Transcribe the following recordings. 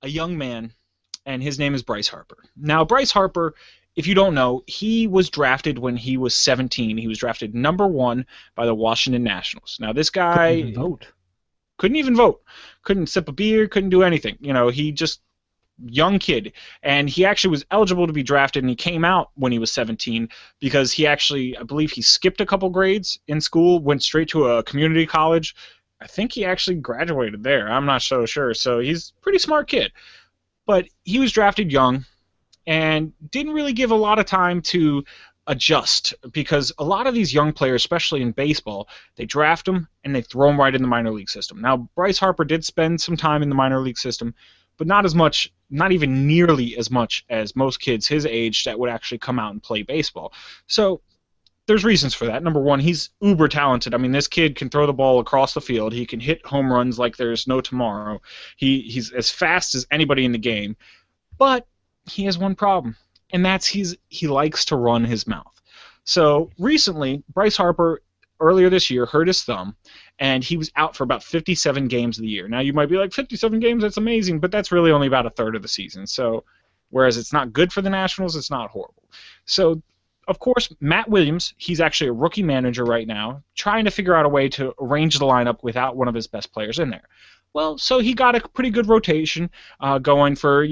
a young man, and his name is Bryce Harper. Now, Bryce Harper, if you don't know, he was drafted when he was 17. He was drafted #1 by the Washington Nationals. Now, this Couldn't even guy vote. couldn't even vote, couldn't sip a beer, couldn't do anything. He just young kid, and he actually was eligible to be drafted, and he came out when he was 17 because he actually, I believe, he skipped a couple grades in school, went straight to a community college. I think he actually graduated there. I'm not so sure. So he's a pretty smart kid, but he was drafted young and didn't really give a lot of time to adjust because a lot of these young players, especially in baseball, they draft them and they throw them right in the minor league system. Now, Bryce Harper did spend some time in the minor league system, but not as much, not even nearly as much as most kids his age that would actually come out and play baseball. So there's reasons for that. Number one, he's uber talented. I mean, this kid can throw the ball across the field. He can hit home runs like there's no tomorrow. He's as fast as anybody in the game. But he has one problem, and that's he likes to run his mouth. So recently, Bryce Harper, earlier this year, hurt his thumb, and he was out for about 57 games of the year. Now, you might be like, 57 games, that's amazing, but that's really only about a third of the season. So whereas it's not good for the Nationals, it's not horrible. So, of course, Matt Williams, he's actually a rookie manager right now, trying to figure out a way to arrange the lineup without one of his best players in there. Well, so he got a pretty good rotation going for,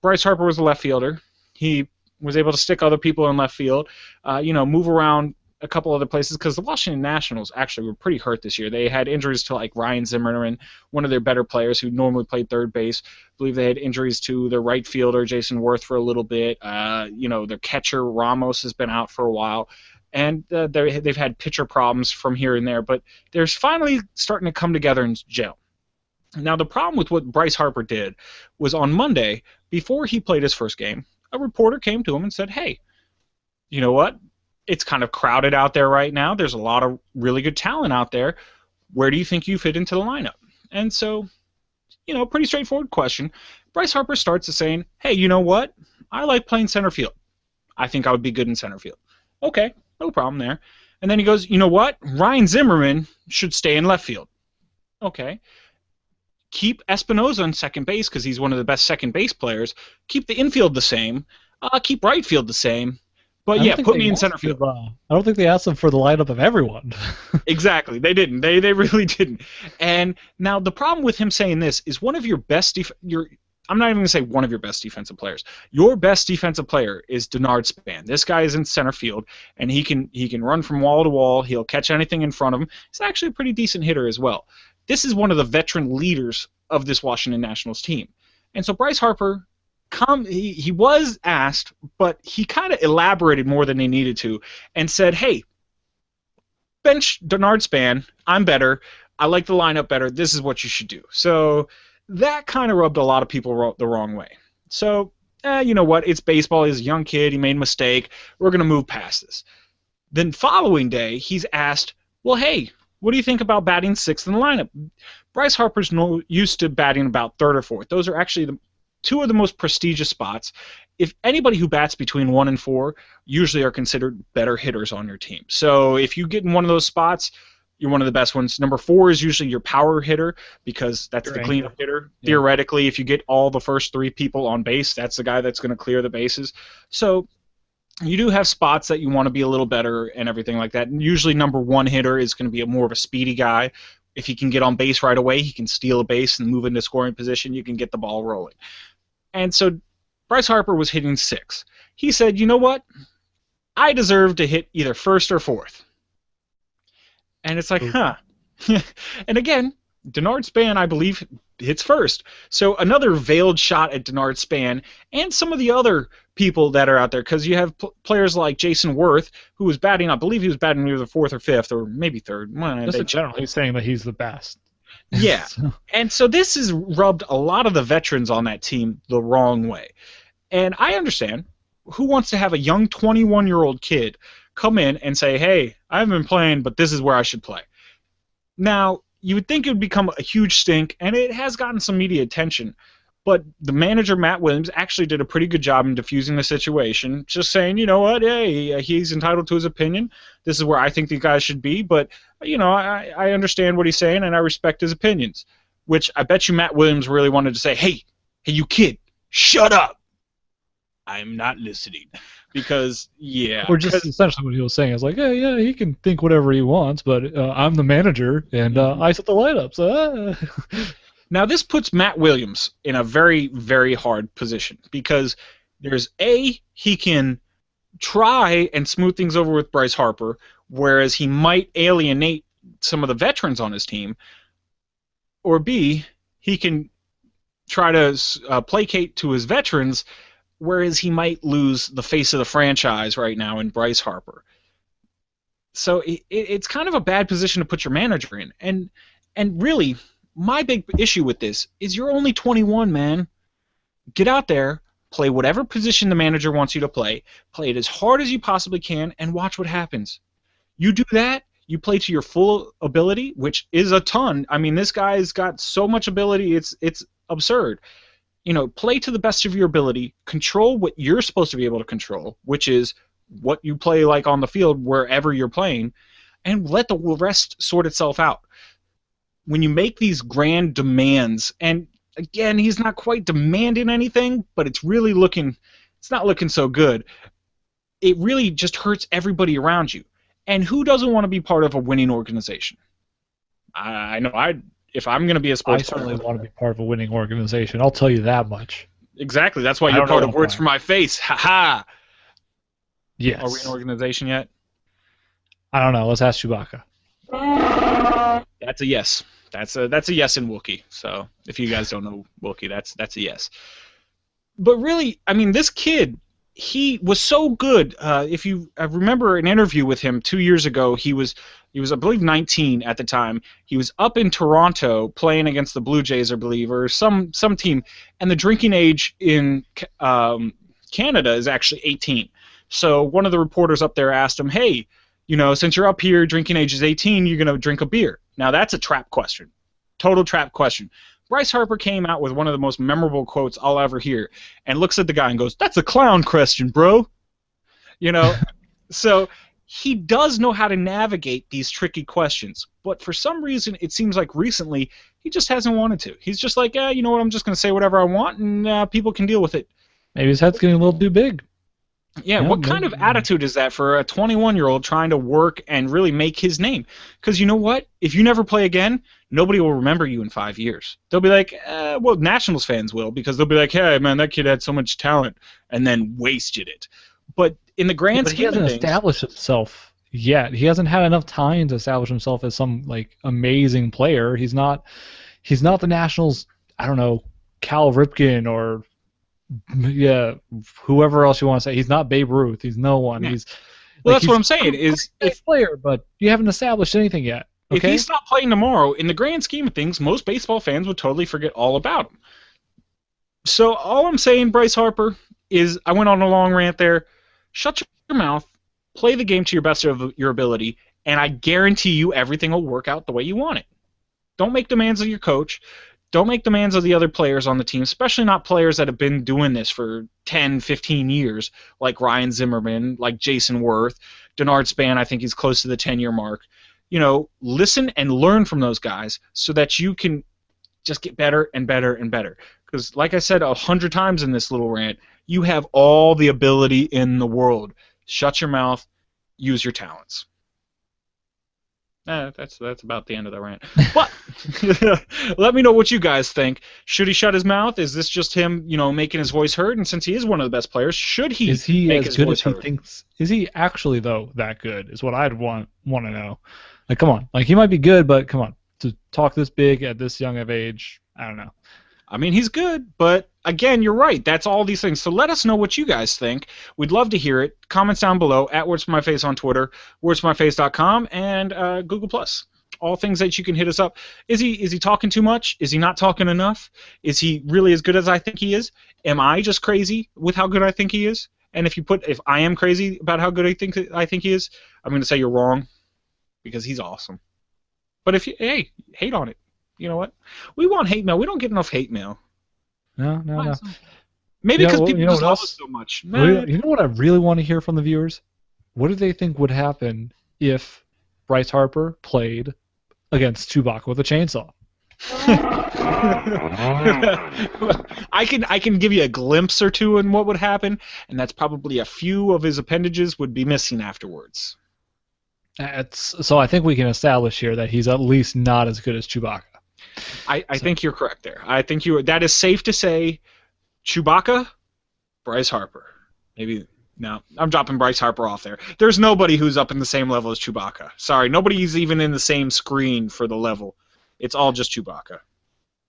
Bryce Harper was a left fielder. He was able to stick other people in left field, move around a couple other places because the Washington Nationals actually were pretty hurt this year. They had injuries to like Ryan Zimmerman, one of their better players who normally played third base. I believe they had injuries to their right fielder, Jason Worth, for a little bit. Their catcher, Ramos, has been out for a while. And they've had pitcher problems from here and there, but they're finally starting to come together and gel. Now, the problem with what Bryce Harper did was on Monday, before he played his first game, a reporter came to him and said, hey, you know what? It's kind of crowded out there right now. There's a lot of really good talent out there. Where do you think you fit into the lineup? And so, pretty straightforward question. Bryce Harper starts to saying, hey, you know what? I like playing center field. I think I would be good in center field. Okay, no problem there. And then he goes, you know what? Ryan Zimmerman should stay in left field. Okay. Keep Espinosa on second base because he's one of the best second base players. Keep the infield the same. Keep right field the same. But yeah, put me in center field. I don't think they asked him for the lineup of everyone. Exactly, they didn't. They really didn't. And now the problem with him saying this is one of your best I'm not even going to say one of your best defensive players. Your best defensive player is Denard Span. This guy is in center field, and he can run from wall to wall. He'll catch anything in front of him. He's actually a pretty decent hitter as well. This is one of the veteran leaders of this Washington Nationals team. And so Bryce Harper, he was asked, but he kind of elaborated more than he needed to and said, hey, bench Denard Span. I'm better. I like the lineup better. This is what you should do. So that kind of rubbed a lot of people the wrong way. So, you know what? It's baseball. He's a young kid. He made a mistake. We're going to move past this. Then following day, he's asked, well, hey, what do you think about batting sixth in the lineup? Bryce Harper's used to batting about third or fourth. Those are actually two of the most prestigious spots. If anybody who bats between 1 and 4 usually are considered better hitters on your team. So if you get in one of those spots, you're one of the best ones. Number 4 is usually your power hitter because that's the cleanup hitter. Yeah. Theoretically, if you get all the first 3 people on base, that's the guy that's going to clear the bases. So you do have spots that you want to be a little better and everything like that. And usually number 1 hitter is going to be more of a speedy guy. If he can get on base right away, he can steal a base and move into scoring position. You can get the ball rolling. And so Bryce Harper was hitting 6. He said, you know what? I deserve to hit either first or fourth. And it's like, huh. And again, Denard Span, I believe, hits first. So another veiled shot at Denard Span and some of the other people that are out there, because you have players like Jason Worth, who was batting, I believe he was batting either 4th or 5th, or maybe 3rd. Just in general, he's saying that he's the best. Yeah. And so this has rubbed a lot of the veterans on that team the wrong way. And I understand. Who wants to have a young 21-year-old kid come in and say, hey, I haven't been playing, but this is where I should play? Now, you would think it would become a huge stink, and it has gotten some media attention. But the manager, Matt Williams, actually did a pretty good job in diffusing the situation, just saying, you know what, hey, he's entitled to his opinion. This is where I think the guy should be, but, I understand what he's saying, and I respect his opinions, which I bet you Matt Williams really wanted to say, hey, hey, you kid, shut up. I'm not listening. Because, yeah. Or just essentially what he was saying is like, yeah, he can think whatever he wants, but I'm the manager and I set the lineup. So Now, this puts Matt Williams in a very, very hard position because there's he can try and smooth things over with Bryce Harper, whereas he might alienate some of the veterans on his team, or B, he can try to placate to his veterans, whereas he might lose the face of the franchise right now in Bryce Harper. So it's kind of a bad position to put your manager in. And really, my big issue with this is you're only 21, man. Get out there, play whatever position the manager wants you to play it as hard as you possibly can, and watch what happens. You do that, you play to your full ability, which is a ton. I mean, this guy's got so much ability, it's absurd. Play to the best of your ability, control what you're supposed to be able to control, which is what you play like on the field wherever you're playing, and let the rest sort itself out. When you make these grand demands, and again, he's not quite demanding anything, but it's not looking so good. It really just hurts everybody around you. And who doesn't want to be part of a winning organization? I know if I'm going to be a sports I certainly want to be part of a winning organization. I'll tell you that much. Exactly. That's why you're part of Words for My Face. Ha ha. Yes. Are we an organization yet? I don't know. Let's ask Chewbacca. That's a yes. That's a yes in Wookiee. So if you guys don't know Wookiee, that's a yes. But really, I mean, this kid, he was so good. If you remember an interview with him 2 years ago, he was I believe 19 at the time. He was up in Toronto playing against the Blue Jays, I believe, or some team, and the drinking age in Canada is actually 18. So one of the reporters up there asked him, hey, since you're up here, drinking age is 18, you're going to drink a beer. Now, that's a trap question. Total trap question. Bryce Harper came out with one of the most memorable quotes I'll ever hear and looks at the guy and goes, that's a clown question, bro. So he does know how to navigate these tricky questions. But for some reason, it seems like recently he just hasn't wanted to. He's just like, you know what, I'm just going to say whatever I want and people can deal with it. Maybe his head's getting a little too big. Yeah, what kind of attitude is that for a 21-year-old trying to work and really make his name? Because you know what? If you never play again, nobody will remember you in 5 years. They'll be like, well, Nationals fans will, because they'll be like, hey, man, that kid had so much talent and then wasted it. But in the grand scheme of things... he hasn't established himself yet. He hasn't had enough time to establish himself as some amazing player. He's not the Nationals, I don't know, Cal Ripken or... Yeah, whoever else you want to say. He's not Babe Ruth. He's no one. Yeah. That's what I'm saying. Is a player, but you haven't established anything yet. Okay? If he's not playing tomorrow, in the grand scheme of things, most baseball fans would totally forget all about him. So all I'm saying, Bryce Harper, is I went on a long rant there. Shut your mouth, play the game to your best of your ability, and I guarantee you everything will work out the way you want it. Don't make demands of your coach. Don't make demands of the other players on the team, especially not players that have been doing this for 10, 15 years, like Ryan Zimmerman, like Jason Worth, Denard Span, I think he's close to the 10-year mark. Listen and learn from those guys so that you can just get better and better and better. Because like I said 100 times in this little rant, you have all the ability in the world. Shut your mouth, use your talents. That's about the end of the rant. But let me know what you guys think. Should he shut his mouth? Is this just him, making his voice heard? And since he is one of the best players, should he? Is he make as his good voice as he heard? thinks? Is he actually though that good? Is what I'd want to know. Come on, he might be good, but come on, to talk this big at this young of age, I don't know. I mean, he's good, but again, you're right. That's all these things. So let us know what you guys think. We'd love to hear it. Comments down below at Words for My Face on Twitter, wordsformyface.com, and Google+. All things that you can hit us up. Is he talking too much? Is he not talking enough? Is he really as good as I think he is? Am I just crazy with how good I think he is? And if I am crazy about how good I think he is, I'm going to say you're wrong, because he's awesome. But hey, hate on it. You know what? We want hate mail. We don't get enough hate mail. No. Maybe because people just love us so much. You know what I really want to hear from the viewers? What do they think would happen if Bryce Harper played against Chewbacca with a chainsaw? I can give you a glimpse or two in what would happen, and that's probably a few of his appendages would be missing afterwards. So I think we can establish here that he's at least not as good as Chewbacca. I think you're correct there. I think that is safe to say. Chewbacca, Bryce Harper. Maybe no, I'm dropping Bryce Harper off there. There's nobody who's up in the same level as Chewbacca. Sorry, nobody's even in the same screen for the level. It's all just Chewbacca.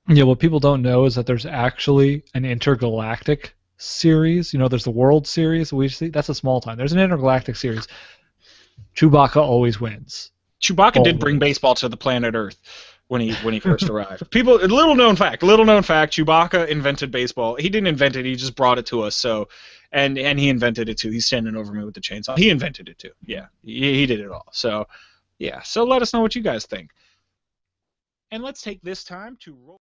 Yeah, what people don't know is that there's actually an intergalactic series. There's the World Series. We see that's a small time. There's an intergalactic series. Chewbacca always wins. Chewbacca did bring baseball to the planet Earth when he first arrived. People, little known fact, Chewbacca invented baseball. He didn't invent it, he just brought it to us. So, and he invented it too. He's standing over me with the chainsaw. He invented it too. Yeah, he did it all. So, yeah. So let us know what you guys think. And let's take this time to roll.